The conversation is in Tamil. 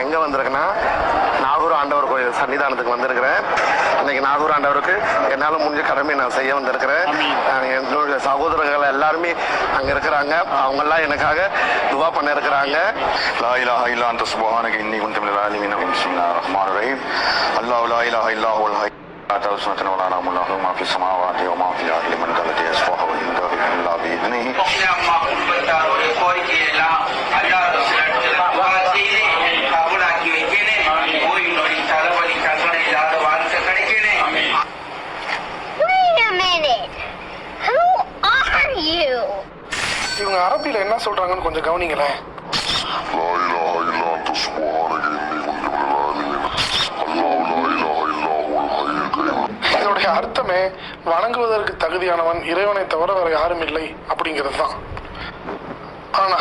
எங்கே வந்திருக்கேன்னா நாகூர் ஆண்டவர் கோயில் சன்னிதானத்துக்கு வந்திருக்கிறேன். இன்னைக்கு நாகூர் ஆண்டவருக்கு என்னால் முடிஞ்ச கடமையை நான் செய்ய வந்திருக்கிறேன். என்னுடைய சகோதரர்கள் எல்லாருமே அங்கே இருக்கிறாங்க. அவங்கெல்லாம் எனக்காக துவா பண்ண இருக்கிறாங்க. லா இலாஹ இல்லா அன்த சுப்ஹானக இன்னி குன்து மினல் ஸாலிமீன். பிஸ்மில்லாஹிர் ரஹ்மானிர் ரஹீம். அல்லாஹு லா இலாஹ இல்லா ஹுவல் ஹய்ய் லா தஅஸுனு வலா நௌமுன் லஹு மா ஃபிஸ் ஸமாவாதி வ மா ஃபில் அர்தி லிமன் தலதி யஸ்ஃபஹு வ யம்தஹு இல்லா பிஇذنஹி. அம்மா குடும்பத்தாரோட கோரிக்கை எல்லாம் அல்லாஹ் ரசூலுல்லாஹி துஆ செய்து கபூலாக்கி வைக்கனே. ஓய் நோய் தலைவலி கஷ்டம் இல்லாத வாழ்க்கை கிடைக்கனே. Wait a minute. Who are you? இவங்க அரபியில என்ன சொல்றாங்கன்னு கொஞ்சம் கவனிங்களேன். لا إله إلا أنت سبحانك إني كنت من الظالمين الله لا إله إلا هو الحي القيوم. இதனுடைய அர்த்தமே வணங்குவதற்கு தகுதியானவன் இறைவனை தவிர வேற யாரும் இல்லை அப்படிங்கிறது தான். ஆனா